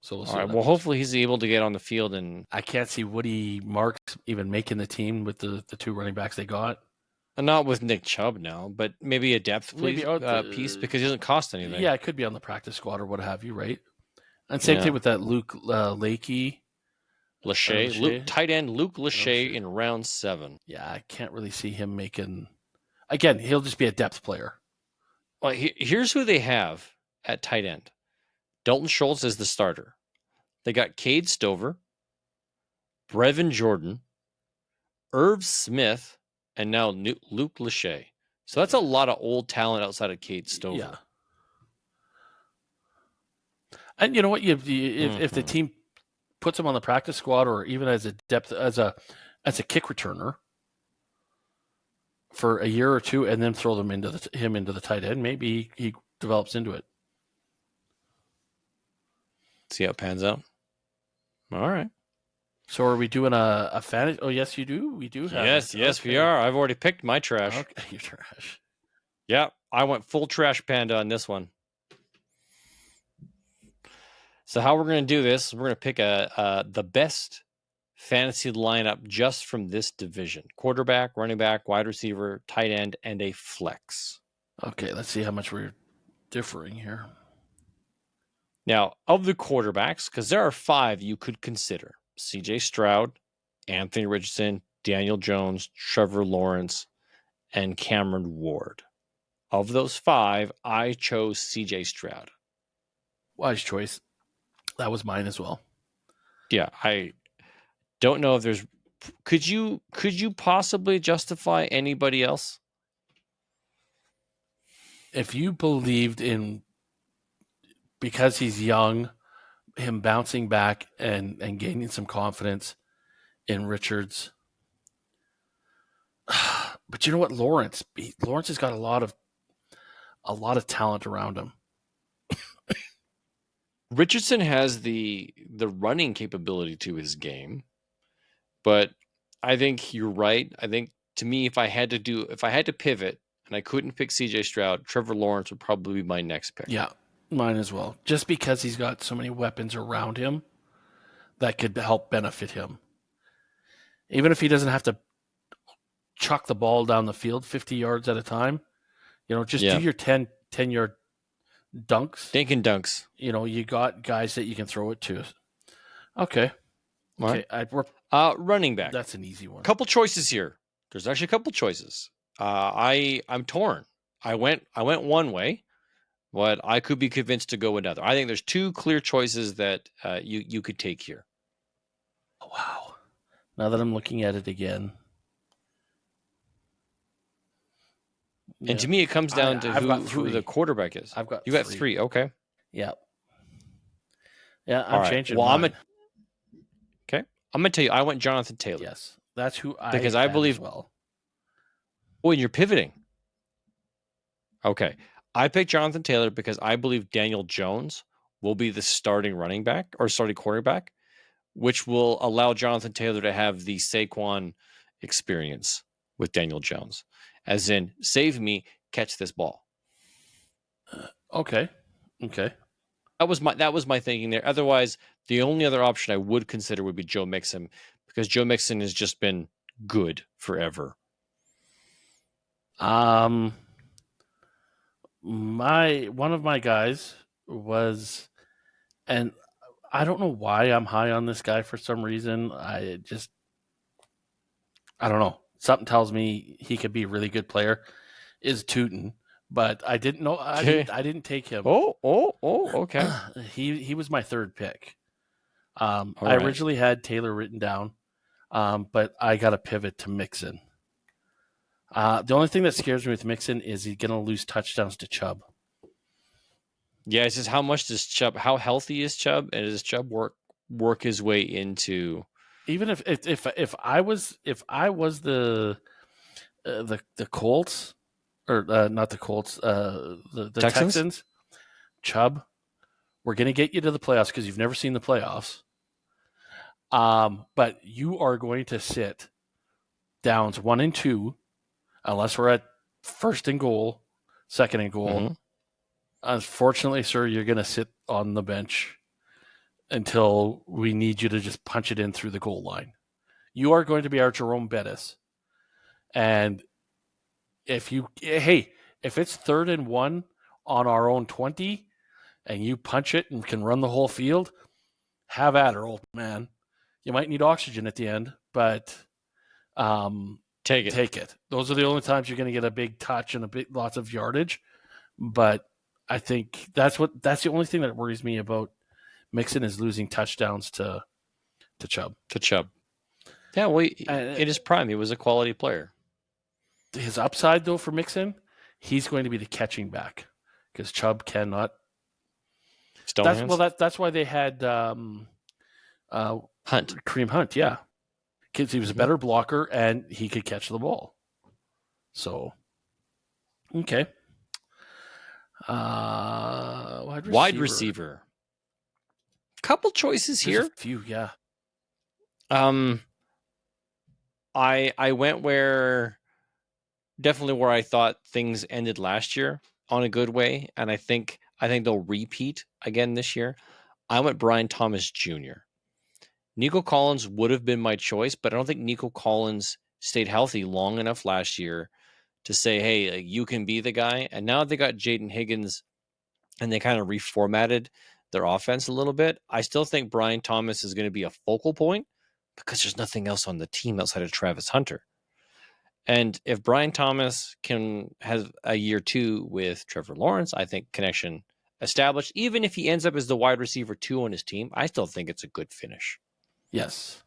So we'll see. All right. Well, hopefully he's able to get on the field. And I can't see Woody Marks even making the team with the 2 running backs they got. Not with Nick Chubb now, but maybe a depth piece because he doesn't cost anything. Yeah, it could be on the practice squad or what have you, right? And same thing with that Luke Lachey. Tight end Luke Lachey in round 7. Yeah, I can't really see him making. Again, he'll just be a depth player. Well, here's who they have at tight end. Dalton Schultz is the starter. They got Cade Stover, Brevin Jordan, Irv Smith, and now Luke Lachey. So that's a lot of old talent outside of Cade Stover. Yeah. And you know what? If the team puts him on the practice squad or even as a depth as a kick returner for a year or 2, and then throw them into the tight end, maybe he develops into it. See how it pans out. All right. So are we doing a fantasy? Oh, yes, you do. We do have. Yes, we are. I've already picked my trash. Okay, your trash. Yeah, I went full trash panda on this one. So how we're going to do this? We're going to pick the best fantasy lineup just from this division: quarterback, running back, wide receiver, tight end, and a flex. Okay, let's see how much we're differing here. Now, of the quarterbacks, because there are 5 you could consider: CJ Stroud, Anthony Richardson, Daniel Jones, Trevor Lawrence, and Cameron Ward. Of those 5, I chose CJ Stroud. Wise choice. That was mine as well. Yeah, I don't know if there's. Could you possibly justify anybody else? If you believed in, because he's young, him bouncing back and gaining some confidence in Richards. But you know what, Lawrence has got a lot of talent around him. Richardson has the running capability to his game, but I think you're right. I think, to me, if I had to pivot and I couldn't pick CJ Stroud, Trevor Lawrence would probably be my next pick. Yeah, mine as well. Just because he's got so many weapons around him that could help benefit him. Even if he doesn't have to chuck the ball down the field 50 yards at a time, just do your 10-yard dunks. Dinkin' dunks. You got guys that you can throw it to. Okay. Okay. Running back. That's an easy one. Couple choices here. There's actually a couple choices. I'm torn. I went one way, but I could be convinced to go another. I think there's 2 clear choices that you could take here. Oh, wow. Now that I'm looking at it again. And to me, it comes down to who the quarterback is. You got 3. Okay. Yeah. Yeah, I'm changing. Well, mine. I'm going to tell you, I went Jonathan Taylor. Yes, that's who because I had believe. as well. Oh, and you're pivoting. Okay. I picked Jonathan Taylor because I believe Daniel Jones will be the starting running back or starting quarterback, which will allow Jonathan Taylor to have the Saquon experience with Daniel Jones, as in, save me, catch this ball. Okay. That was my thinking there. Otherwise, the only other option I would consider would be Joe Mixon, because Joe Mixon has just been good forever. One of my guys was, and I don't know why I'm high on this guy for some reason. I don't know. Something tells me he could be a really good player. Is Tootin, but I didn't know. I didn't take him. Okay. He was my third pick. All I right. originally had Taylor written down, but I got to pivot to Mixon. The only thing that scares me with Mixon is he's going to lose touchdowns to Chubb. Yeah, it's just how much does Chubb? How healthy is Chubb, and does Chubb work his way into? Even if I was the Colts, or not the Colts, the Texans, Chubb, we're going to get you to the playoffs because you've never seen the playoffs. But you are going to sit downs 1 and 2, unless we're at first and goal, second and goal. Mm-hmm. Unfortunately, sir, you're going to sit on the bench until we need you to just punch it in through the goal line. You are going to be our Jerome Bettis. And if it's 3rd and 1 on our own 20 and you punch it and can run the whole field, have at her, old man. You might need oxygen at the end, but take it. Those are the only times you're going to get a big touch and lots of yardage. But I think that's the only thing that worries me about Mixon is losing touchdowns to Chubb. Yeah, well, in his prime, he was a quality player. His upside, though, for Mixon, he's going to be the catching back because Chubb cannot. That's why they had Hunt. Kareem Hunt, yeah, because he was a better blocker and he could catch the ball. So, okay. Wide receiver. Couple choices here. A few, yeah. I went definitely where I thought things ended last year on a good way, and I think they'll repeat again this year. I went Brian Thomas Jr. Nico Collins would have been my choice, but I don't think Nico Collins stayed healthy long enough last year to say, hey, you can be the guy. And now they got Jaden Higgins and they kind of reformatted their offense a little bit. I still think Brian Thomas is going to be a focal point because there's nothing else on the team outside of Travis Hunter. And if Brian Thomas can have a year 2 with Trevor Lawrence, I think connection established. Even if he ends up as the wide receiver 2 on his team, I still think it's a good finish. Yes.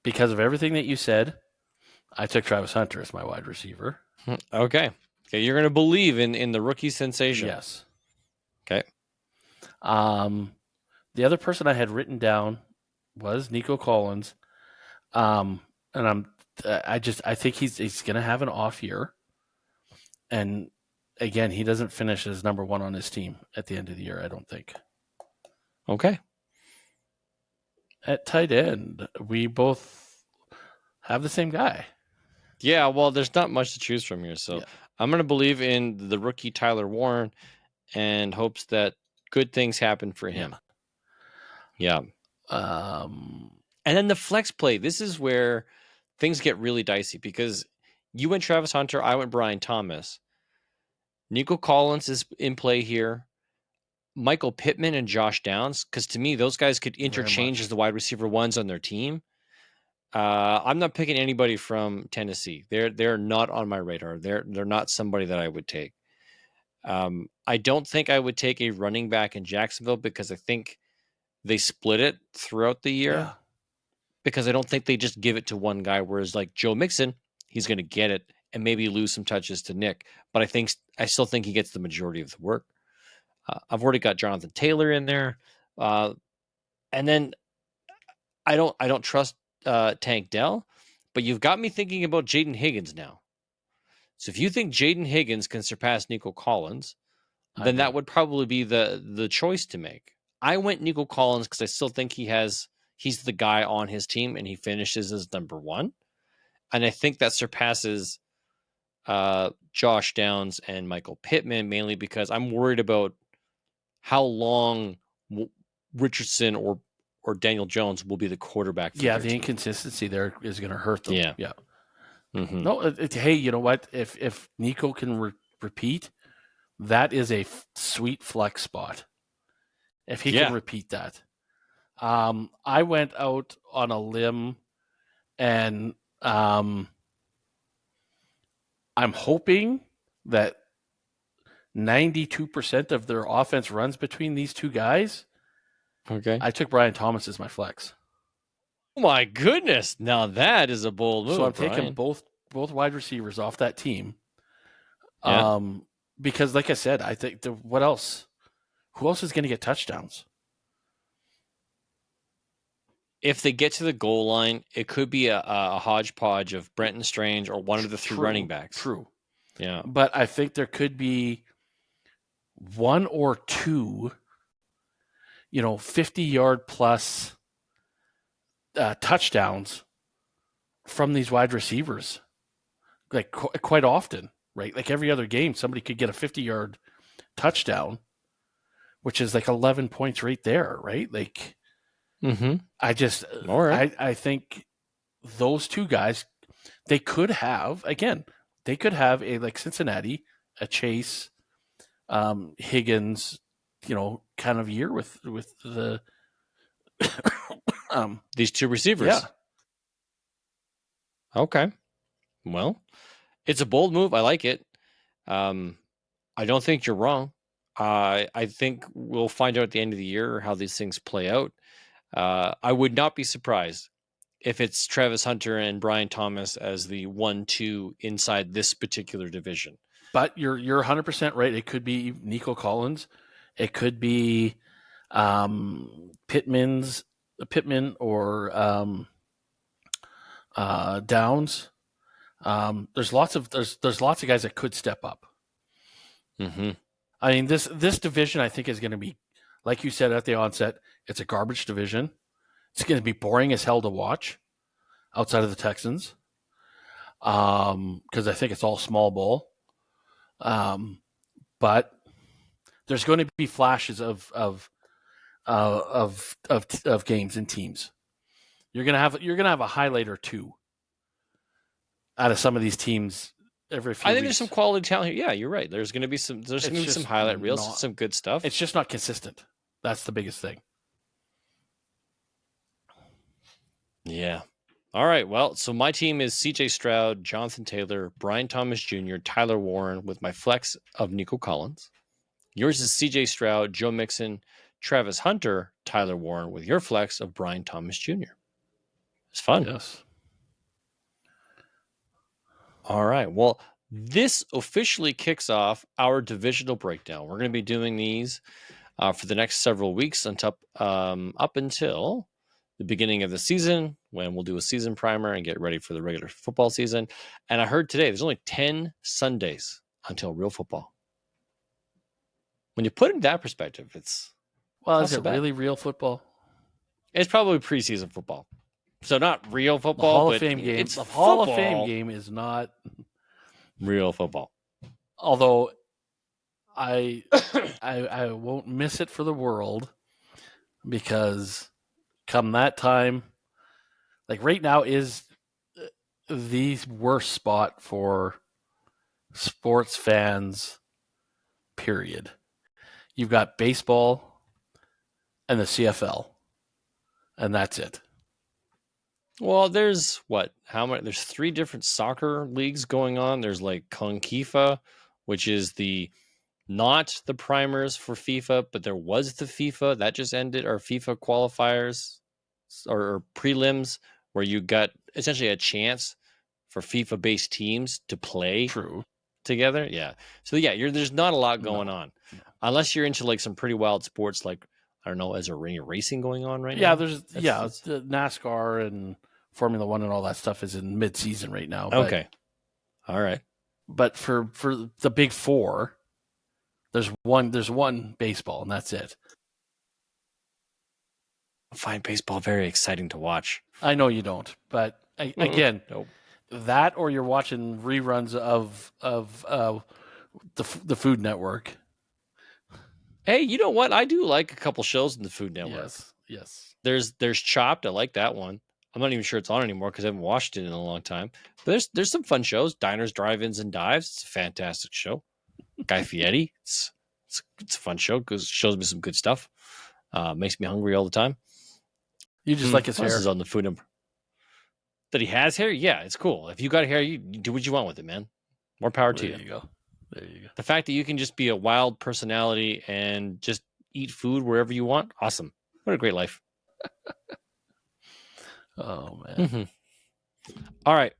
Because of everything that you said, I took Travis Hunter as my wide receiver. Okay. You're going to believe in the rookie sensation. Yes. Okay. The other person I had written down was Nico Collins. And I think he's going to have an off year. And again, he doesn't finish as number 1 on his team at the end of the year, I don't think. Okay. At tight end, we both have the same guy. Yeah, well, there's not much to choose from here. So I'm going to believe in the rookie Tyler Warren and hopes that good things happen for him. Yeah. And then the flex play. This is where things get really dicey because you went Travis Hunter, I went Brian Thomas. Nico Collins is in play here. Michael Pittman and Josh Downs, because to me, those guys could interchange as the wide receiver 1s on their team. I'm not picking anybody from Tennessee. They're not on my radar. They're not somebody that I would take. I don't think I would take a running back in Jacksonville because I think they split it throughout the year. Yeah. Because I don't think they just give it to one guy. Whereas like Joe Mixon, he's going to get it and maybe lose some touches to Nick. But I still think he gets the majority of the work. I've already got Jonathan Taylor in there. And then I don't trust Tank Dell, but you've got me thinking about Jaden Higgins now. So if you think Jaden Higgins can surpass Nico Collins, then that would probably be the choice to make. I went Nico Collins because I still think he's the guy on his team and he finishes as number one. And I think that surpasses Josh Downs and Michael Pittman, mainly because I'm worried about how long Richardson or Daniel Jones will be the quarterback. For the inconsistency there is going to hurt them. Yeah. Mm-hmm. No, hey, you know what? If Nico can repeat, that is a sweet flex spot. If he can repeat that. I went out on a limb and I'm hoping that 92% of their offense runs between these two guys. Okay. I took Brian Thomas as my flex. Oh my goodness. Now that is a bold move. So I'm taking both wide receivers off that team. Yeah. Because like I said, I think what else? Who else is going to get touchdowns? If they get to the goal line, it could be a hodgepodge of Brenton Strange or one of the three running backs. True. Yeah. But I think there could be one or two, 50-yard plus touchdowns from these wide receivers. Like quite often, right? Like every other game, somebody could get a 50-yard touchdown, which is like 11 points right there, right? Like, I think those two guys, they could have a like Cincinnati, a Chase, Higgins, kind of year with the these two receivers. Yeah. Okay. Well, it's a bold move. I like it. I don't think you're wrong. I think we'll find out at the end of the year how these things play out. I would not be surprised if it's Travis Hunter and Brian Thomas as the 1-2 inside this particular division. But you're 100% right. It could be Nico Collins. It could be Pittman or Downs. There's lots of guys that could step up. Mm-hmm. I mean, this division I think is going to be, like you said at the onset, it's a garbage division. It's going to be boring as hell to watch outside of the Texans, because I think it's all small ball. But there's going to be flashes of games and teams. You're gonna have a highlight or two out of some of these teams every few weeks. I think there's some quality talent here. Yeah, you're right. There's going to be some highlight reels, some good stuff. It's just not consistent. That's the biggest thing. Yeah. All right. Well, so my team is CJ Stroud, Jonathan Taylor, Brian Thomas Jr., Tyler Warren with my flex of Nico Collins. Yours is CJ Stroud, Joe Mixon, Travis Hunter, Tyler Warren with your flex of Brian Thomas Jr. It's fun. Yes. All right. Well, this officially kicks off our divisional breakdown. We're going to be doing these for the next several weeks up until the beginning of the season, when we'll do a season primer and get ready for the regular football season. And I heard today there's only 10 Sundays until real football. When you put it in that perspective, it's is it really real football? It's probably preseason football. So not real football, the Hall of Fame game. It's the Hall of Fame game is not real football. Although I won't miss it for the world, because come that time, like right now is the worst spot for sports fans, period. You've got baseball and the CFL, and that's it. Well, there's how many? There's 3 different soccer leagues going on. There's like CONCACAF, which is not the primers for FIFA, but there was the FIFA that just ended, or FIFA qualifiers or prelims, where you got essentially a chance for FIFA-based teams to play together. Yeah. So yeah, there's not a lot going on, unless you're into like some pretty wild sports like I don't know, is there any racing going on right Yeah, now? there's the NASCAR and Formula One and all that stuff is in mid-season right now. Okay. All right. But for the big four, there's one baseball, and that's it. I find baseball very exciting to watch. I know you don't, but again, Nope. that or you're watching reruns of the Food Network. Hey, you know what? I do like a couple shows in the Food Network. Yes. There's Chopped. I like that one. I'm not even sure it's on anymore because I haven't watched it in a long time. But there's some fun shows. Diners, Drive-Ins, and Dives. It's a fantastic show. Guy Fieri. It's a fun show because it shows me some good stuff. Makes me hungry all the time. You just like his hair. This is on the Food Network. That he has hair? Yeah, it's cool. If you got hair, you do what you want with it, man. More power to you. There you go. The fact that you can just be a wild personality and just eat food wherever you want, awesome. What a great life. Oh, man. Mm-hmm. All right.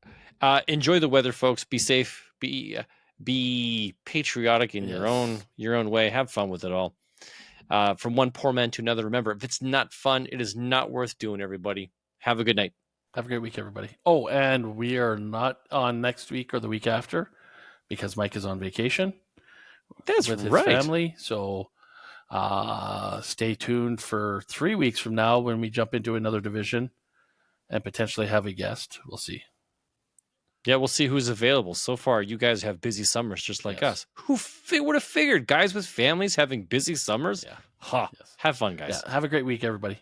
Enjoy the weather, folks. Be safe. Be patriotic in your own way. Have fun with it all. From one poor man to another. Remember, if it's not fun, it is not worth doing, everybody. Have a good night. Have a great week, everybody. Oh, and we are not on next week or the week after because Mike is on vacation. That's with his right. family. So stay tuned for 3 weeks from now when we jump into another division and potentially have a guest. We'll see. Yeah, we'll see who's available. So far, you guys have busy summers just like us. Who would have figured? Guys with families having busy summers? Yeah. Have fun, guys. Yeah. Have a great week, everybody.